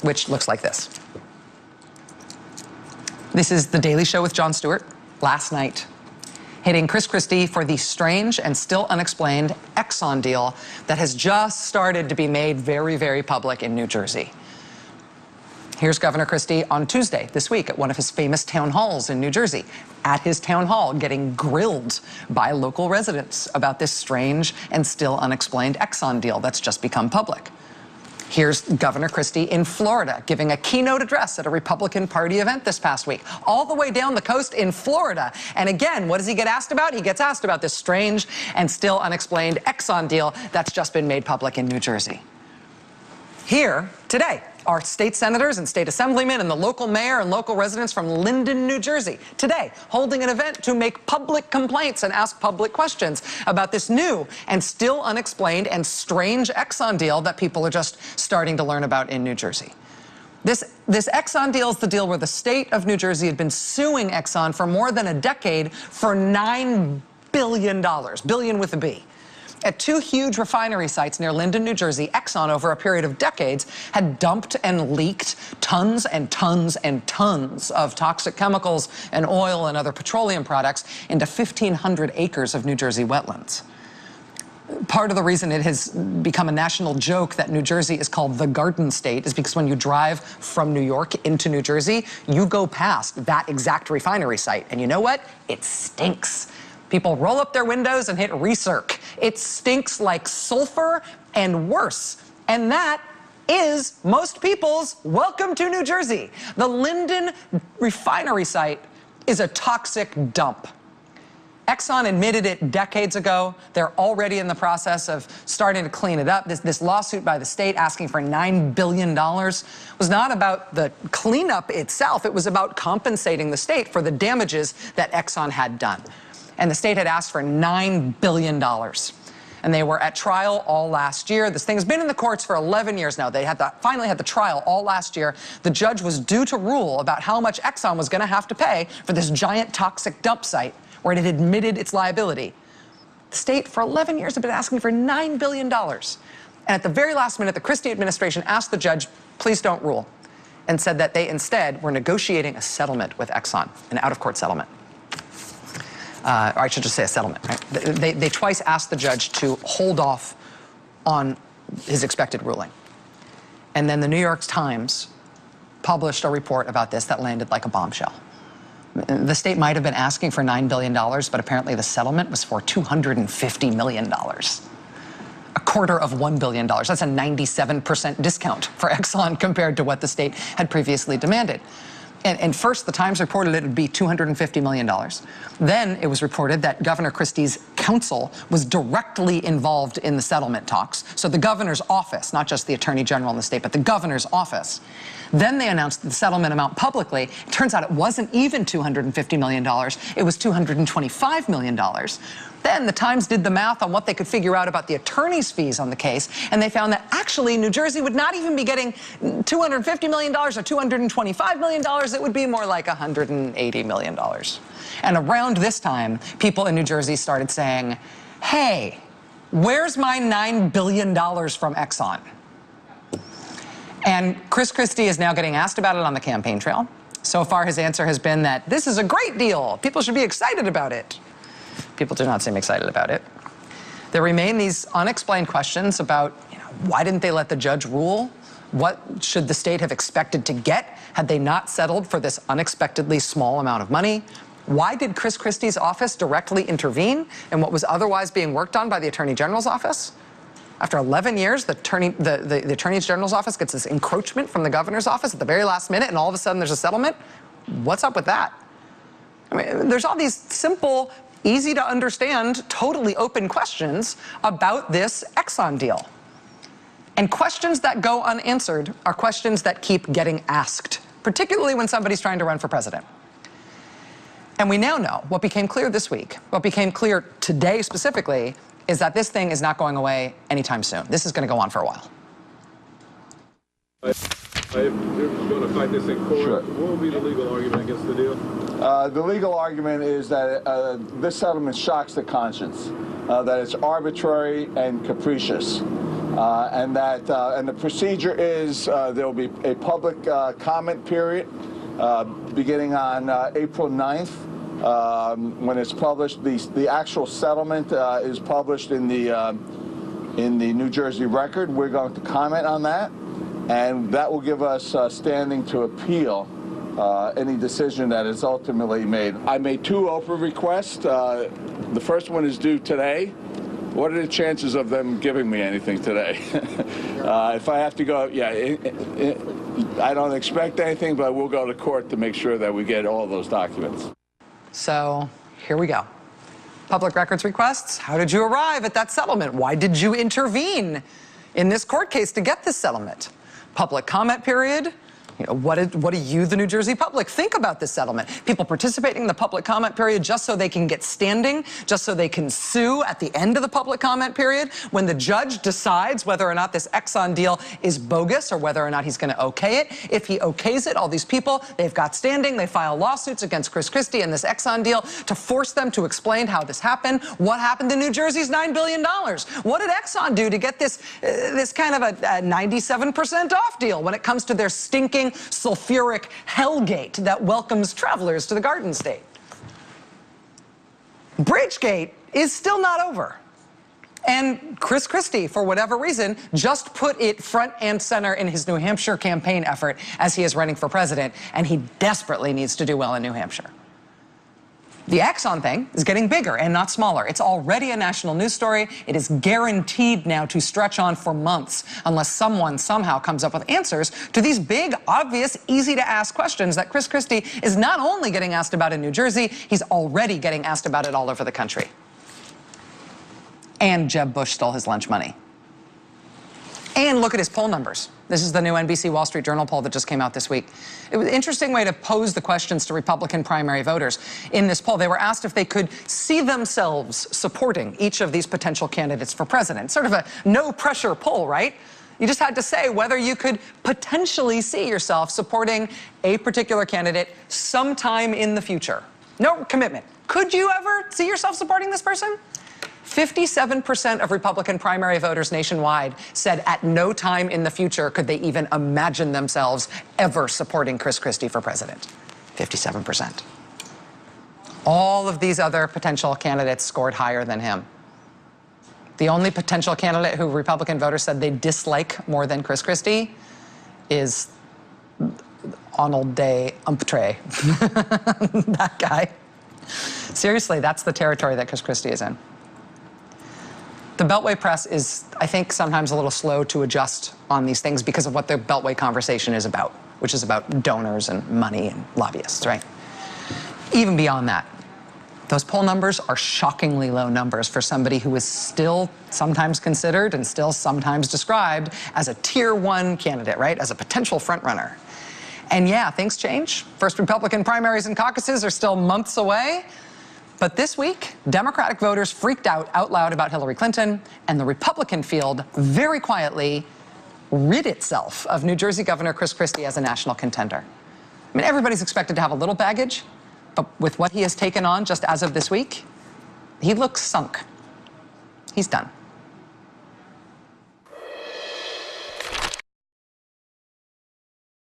which looks like this. This is The Daily Show with Jon Stewart last night, hitting Chris Christie for the strange and still unexplained Exxon deal that has just started to be made very, very public in New Jersey. Here's Governor Christie on Tuesday this week at one of his famous town halls in New Jersey. At his town hall, getting grilled by local residents about this strange and still unexplained Exxon deal that's just become public. Here's Governor Christie in Florida giving a keynote address at a Republican Party event this past week, all the way down the coast in Florida. And again, what does he get asked about? He gets asked about this strange and still unexplained Exxon deal that's just been made public in New Jersey. Here today are state senators and state assemblymen and the local mayor and local residents from Linden, New Jersey, today holding an event to make public complaints and ask public questions about this new and still unexplained and strange Exxon deal that people are just starting to learn about in New Jersey. This Exxon deal is the deal where the state of New Jersey had been suing Exxon for more than a decade for $9 billion, billion with a B. At two huge refinery sites near Linden, New Jersey, Exxon, over a period of decades, had dumped and leaked tons and tons and tons of toxic chemicals and oil and other petroleum products into 1,500 acres of New Jersey wetlands. Part of the reason it has become a national joke that New Jersey is called the Garden State is because when you drive from New York into New Jersey, you go past that exact refinery site. And you know what? It stinks. People roll up their windows and hit recirc. It stinks like sulfur and worse. And that is most people's welcome to New Jersey. The Linden refinery site is a toxic dump. Exxon admitted it decades ago. They're already in the process of starting to clean it up. This lawsuit by the state asking for $9 billion was not about the cleanup itself. It was about compensating the state for the damages that Exxon had done. And the state had asked for $9 billion. And they were at trial all last year. This thing has been in the courts for 11 years now. They finally had the trial all last year. The judge was due to rule about how much Exxon was going to have to pay for this giant toxic dump site where it had admitted its liability. The state, for 11 years, had been asking for $9 billion. And at the very last minute, the Christie administration asked the judge, please don't rule, and said that they instead were negotiating a settlement with Exxon, an out-of-court settlement. Or I should just say a settlement, right? They twice asked the judge to hold off on his expected ruling. And then the New York Times published a report about this that landed like a bombshell. The state might have been asking for $9 billion, but apparently the settlement was for $250 million. A quarter of $1 billion. That's a 97% discount for Exxon compared to what the state had previously demanded. And first, the Times reported it would be $250 million. Then it was reported that Governor Christie's counsel was directly involved in the settlement talks. So the governor's office, not just the attorney general in the state, but the governor's office. Then they announced the settlement amount publicly. It turns out it wasn't even $250 million. It was $225 million. Then the Times did the math on what they could figure out about the attorney's fees on the case, and they found that actually New Jersey would not even be getting $250 million or $225 million. It would be more like $180 million. And around this time, people in New Jersey started saying, hey, where's my $9 billion from Exxon? And Chris Christie is now getting asked about it on the campaign trail. So far, his answer has been that this is a great deal. People should be excited about it. People do not seem excited about it. There remain these unexplained questions about, why didn't they let the judge rule? What should the state have expected to get had they not settled for this unexpectedly small amount of money? Why did Chris Christie's office directly intervene in what was otherwise being worked on by the Attorney General's office? After 11 years, the Attorney General's office gets this encroachment from the governor's office at the very last minute, and all of a sudden there's a settlement? What's up with that? I mean, there's all these simple, easy to understand, totally open questions about this Exxon deal. And questions that go unanswered are questions that keep getting asked, particularly when somebody's trying to run for president. And we now know what became clear this week, what became clear today specifically, is that this thing is not going away anytime soon. This is going to go on for a while. If you're going to fight this in court, sure, what will be the legal argument against the deal? The legal argument is that this settlement shocks the conscience, that it's arbitrary and capricious. and the procedure is there will be a public comment period beginning on April 9th. When it's published, the actual settlement is published in the New Jersey Record. We're going to comment on that, and that will give us standing to appeal any decision that is ultimately made. I made 2 Oprah requests. The first one is due today. What are the chances of them giving me anything today? If I have to go, I don't expect anything, but we'll go to court to make sure that we get all those documents. So here we go. Public records requests. How did you arrive at that settlement? Why did you intervene in this court case to get this settlement? Public comment period. You know, what do you, the New Jersey public, think about this settlement? People participating in the public comment period just so they can get standing, just so they can sue at the end of the public comment period when the judge decides whether or not this Exxon deal is bogus or whether or not he's going to okay it. If he okays it, all these people, they've got standing, they file lawsuits against Chris Christie and this Exxon deal to force them to explain how this happened. What happened to New Jersey's $9 billion? What did Exxon do to get this kind of a 97% off deal when it comes to their stinking sulfuric hellgate that welcomes travelers to the Garden State? Bridgegate is still not over. And Chris Christie, for whatever reason, just put it front and center in his New Hampshire campaign effort as he is running for president, and he desperately needs to do well in New Hampshire. The Exxon thing is getting bigger and not smaller. It's already a national news story. It is guaranteed now to stretch on for months unless someone somehow comes up with answers to these big, obvious, easy-to-ask questions that Chris Christie is not only getting asked about in New Jersey, he's already getting asked about it all over the country. And Jeb Bush stole his lunch money. And look at his poll numbers. This is the new NBC Wall Street Journal poll that just came out this week. It was an interesting way to pose the questions to Republican primary voters. In this poll, they were asked if they could see themselves supporting each of these potential candidates for president. Sort of a no-pressure poll, right? You just had to say whether you could potentially see yourself supporting a particular candidate sometime in the future. No commitment. Could you ever see yourself supporting this person? 57% of Republican primary voters nationwide said at no time in the future could they even imagine themselves ever supporting Chris Christie for president. 57%. All of these other potential candidates scored higher than him. The only potential candidate who Republican voters said they dislike more than Chris Christie is Arnold Day Umptre. That guy. Seriously, that's the territory that Chris Christie is in. The Beltway press is, I think, sometimes a little slow to adjust on these things because of what the Beltway conversation is about, which is about donors and money and lobbyists, right? Even beyond that, those poll numbers are shockingly low numbers for somebody who is still sometimes considered and still sometimes described as a tier 1 candidate, right? As a potential frontrunner. And yeah, things change. First Republican primaries and caucuses are still months away. But this week, Democratic voters freaked out loud about Hillary Clinton, and the Republican field very quietly rid itself of New Jersey Governor Chris Christie as a national contender. I mean, everybody's expected to have a little baggage, but with what he has taken on just as of this week, he looks sunk. He's done.